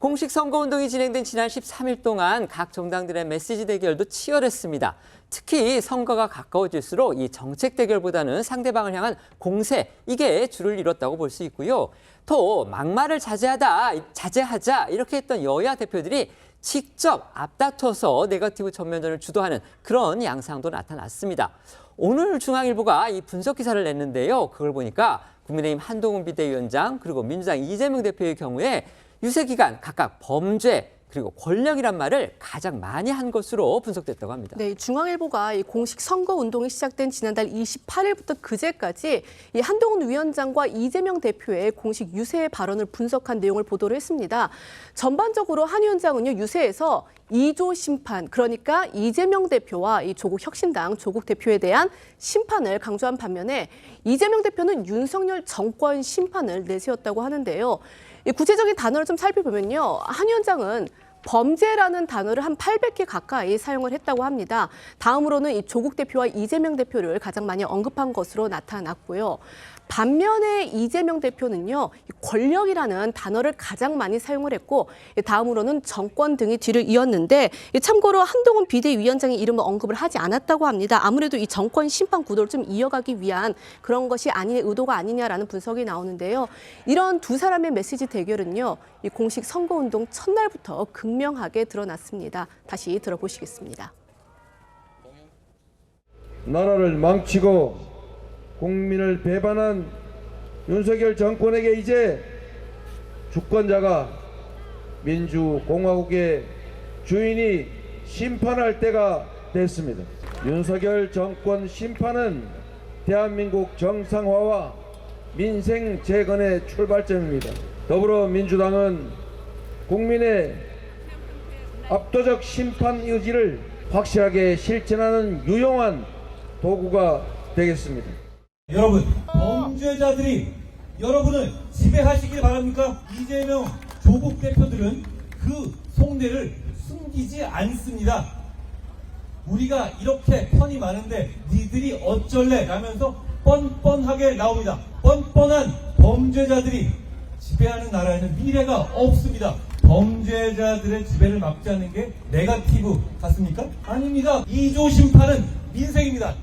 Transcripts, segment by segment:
공식 선거운동이 진행된 지난 13일 동안 각 정당들의 메시지 대결도 치열했습니다. 특히 선거가 가까워질수록 이 정책 대결보다는 상대방을 향한 공세, 이게 주를 이뤘다고 볼 수 있고요. 또 막말을 자제하자 이렇게 했던 여야 대표들이 직접 앞다퉈서 네거티브 전면전을 주도하는 그런 양상도 나타났습니다. 오늘 중앙일보가 이 분석 기사를 냈는데요. 그걸 보니까 국민의힘 한동훈 비대위원장 그리고 민주당 이재명 대표의 경우에 유세 기간 각각 범죄 그리고 권력이란 말을 가장 많이 한 것으로 분석됐다고 합니다. 네, 중앙일보가 이 공식 선거 운동이 시작된 지난달 28일부터 그제까지 이 한동훈 위원장과 이재명 대표의 공식 유세 발언을 분석한 내용을 보도를 했습니다. 전반적으로 한 위원장은요, 유세에서 2조 심판, 그러니까 이재명 대표와 이 조국 혁신당 조국 대표에 대한 심판을 강조한 반면에 이재명 대표는 윤석열 정권 심판을 내세웠다고 하는데요. 이 구체적인 단어를 좀 살펴보면요, 한 위원장은 범죄라는 단어를 한 800개 가까이 사용을 했다고 합니다. 다음으로는 이 조국 대표와 이재명 대표를 가장 많이 언급한 것으로 나타났고요. 반면에 이재명 대표는요, 권력이라는 단어를 가장 많이 사용을 했고 다음으로는 정권 등이 뒤를 이었는데 참고로 한동훈 비대위원장의 이름을 언급을 하지 않았다고 합니다. 아무래도 이 정권 심판 구도를 좀 이어가기 위한 그런 것이 아니냐, 의도가 아니냐라는 분석이 나오는데요. 이런 두 사람의 메시지 대결은요, 이 공식 선거운동 첫날부터 극명하게 드러났습니다. 다시 들어보시겠습니다. 나라를 망치고 국민을 배반한 윤석열 정권에게 이제 주권자가 민주공화국의 주인이 심판할 때가 됐습니다. 윤석열 정권 심판은 대한민국 정상화와 민생 재건의 출발점입니다. 더불어민주당은 국민의 압도적 심판 의지를 확실하게 실천하는 유용한 도구가 되겠습니다. 여러분, 범죄자들이 여러분을 지배하시길 바랍니까? 이재명, 조국 대표들은 그 속내를 숨기지 않습니다. 우리가 이렇게 편이 많은데 니들이 어쩔래? 라면서 뻔뻔하게 나옵니다. 뻔뻔한 범죄자들이 지배하는 나라에는 미래가 없습니다. 범죄자들의 지배를 막자는 게 네거티브 같습니까? 아닙니다. 2조 심판은 민생입니다.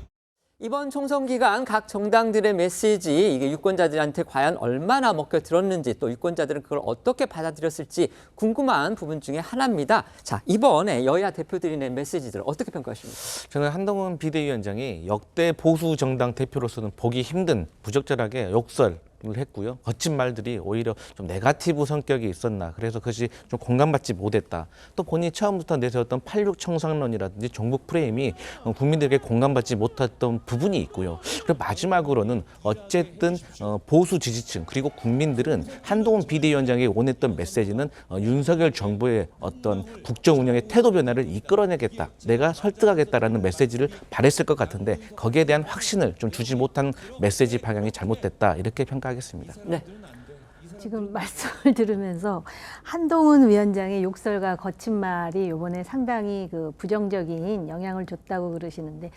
이번 총선 기간 각 정당들의 메시지, 이게 유권자들한테 과연 얼마나 먹혀 들었는지 또 유권자들은 그걸 어떻게 받아들였을지 궁금한 부분 중에 하나입니다. 자, 이번에 여야 대표들이 낸 메시지들 어떻게 평가하십니까? 저는 한동훈 비대위원장이 역대 보수 정당 대표로서는 보기 힘든 부적절하게 욕설 을 했고요. 거친 말들이 오히려 좀 네거티브 성격이 있었나, 그래서 그것이 좀 공감받지 못했다. 또 본인이 처음부터 내세웠던 86 청산론이라든지 종북 프레임이 국민들에게 공감받지 못했던 부분이 있고요. 그리고 마지막으로는 어쨌든 보수 지지층 그리고 국민들은 한동훈 비대위원장이 원했던 메시지는 윤석열 정부의 어떤 국정 운영의 태도 변화를 이끌어내겠다, 내가 설득하겠다라는 메시지를 바랬을 것 같은데 거기에 대한 확신을 좀 주지 못한 메시지 방향이 잘못됐다, 이렇게 평가하겠습니다. 네. 지금 말씀을 들으면서 한동훈 위원장의 욕설과 거친 말이 이번에 상당히 그 부정적인 영향을 줬다고 그러시는데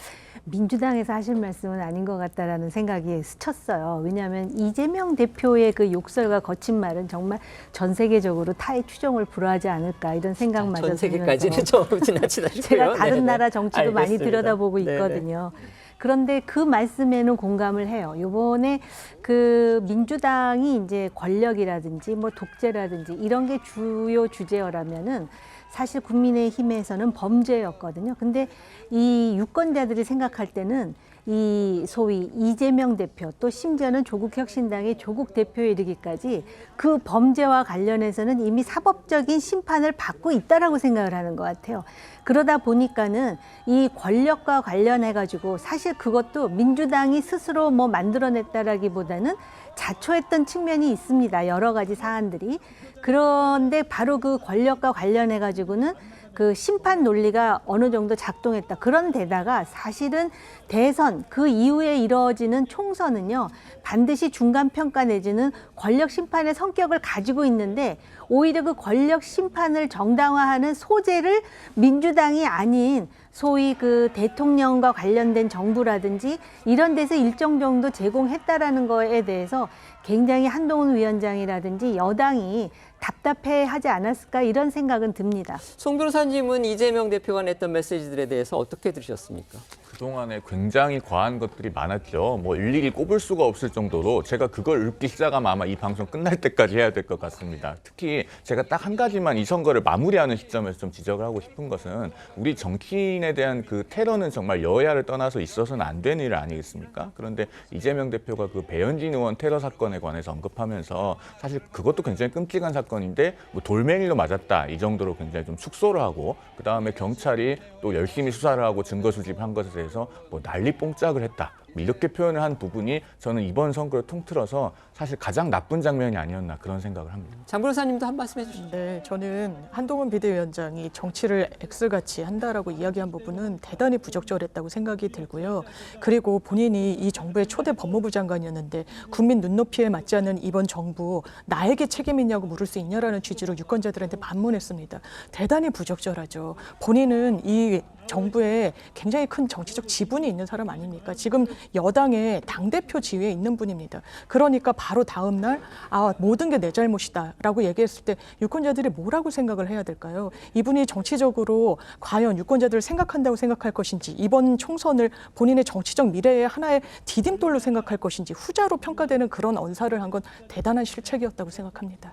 민주당에서 하실 말씀은 아닌 것 같다라는 생각이 스쳤어요. 왜냐하면 이재명 대표의 그 욕설과 거친 말은 정말 전 세계적으로 타의 추종을 불허하지 않을까 이런 생각마저 전 들면서 세계까지는 좀 지나치다 싶고요. 제가 다른 네네. 나라 정치도 많이 알겠습니다. 들여다보고 네네. 있거든요. 그런데 그 말씀에는 공감을 해요. 이번에 그 민주당이 이제 권력이라든지 뭐 독재라든지 이런 게 주요 주제어라면은 사실 국민의힘에서는 범죄였거든요. 근데 이 유권자들이 생각할 때는 이 소위 이재명 대표 또 심지어는 조국 혁신당의 조국 대표에 이르기까지 그 범죄와 관련해서는 이미 사법적인 심판을 받고 있다라고 생각을 하는 것 같아요. 그러다 보니까는 이 권력과 관련해 가지고 사실 그것도 민주당이 스스로 뭐 만들어냈다라기보다는 자초했던 측면이 있습니다. 여러 가지 사안들이. 그런데 바로 그 권력과 관련해 가지고는 그 심판 논리가 어느 정도 작동했다. 그런 데다가 사실은 대선 그 이후에 이루어지는 총선은요, 반드시 중간평가 내지는 권력 심판의 성격을 가지고 있는데 오히려 그 권력 심판을 정당화하는 소재를 민주당이 아닌 소위 그 대통령과 관련된 정부라든지 이런 데서 일정 정도 제공했다라는 거에 대해서 굉장히 한동훈 위원장이라든지 여당이 답답해하지 않았을까 이런 생각은 듭니다. 송 변호사님은 이재명 대표가 냈던 메시지들에 대해서 어떻게 들으셨습니까? 그동안에 굉장히 과한 것들이 많았죠. 뭐 일일이 꼽을 수가 없을 정도로 제가 그걸 읽기 시작하면 아마 이 방송 끝날 때까지 해야 될 것 같습니다. 특히 제가 딱 한 가지만 이 선거를 마무리하는 시점에서 좀 지적을 하고 싶은 것은 우리 정치인에 대한 그 테러는 정말 여야를 떠나서 있어서는 안 되는 일 아니겠습니까? 그런데 이재명 대표가 그 배현진 의원 테러 사건에 관해서 언급하면서 사실 그것도 굉장히 끔찍한 사건인데 뭐 돌멩이로 맞았다 이 정도로 굉장히 좀 축소를 하고 그다음에 경찰이 또 열심히 수사를 하고 증거 수집한 것에 대해서 뭐 난리 뽕짝을 했다. 이렇게 표현을 한 부분이 저는 이번 선거를 통틀어서 사실 가장 나쁜 장면이 아니었나 그런 생각을 합니다. 장 변호사님도 한 말씀 해주시죠. 네, 저는 한동훈 비대위원장이 정치를 엑스같이 한다라고 이야기한 부분은 대단히 부적절했다고 생각이 들고요. 그리고 본인이 이 정부의 초대 법무부 장관이었는데 국민 눈높이에 맞지 않는 이번 정부 나에게 책임이냐고 물을 수 있냐라는 취지로 유권자들한테 반문했습니다. 대단히 부적절하죠. 본인은 이 정부에 굉장히 큰 정치적 지분이 있는 사람 아닙니까? 지금 여당의 당대표 지위에 있는 분입니다. 그러니까 바로 다음 날 모든 게 내 잘못이다라고 얘기했을 때 유권자들이 뭐라고 생각을 해야 될까요? 이분이 정치적으로 과연 유권자들을 생각한다고 생각할 것인지 이번 총선을 본인의 정치적 미래의 하나의 디딤돌로 생각할 것인지 후자로 평가되는 그런 언사를 한 건 대단한 실책이었다고 생각합니다.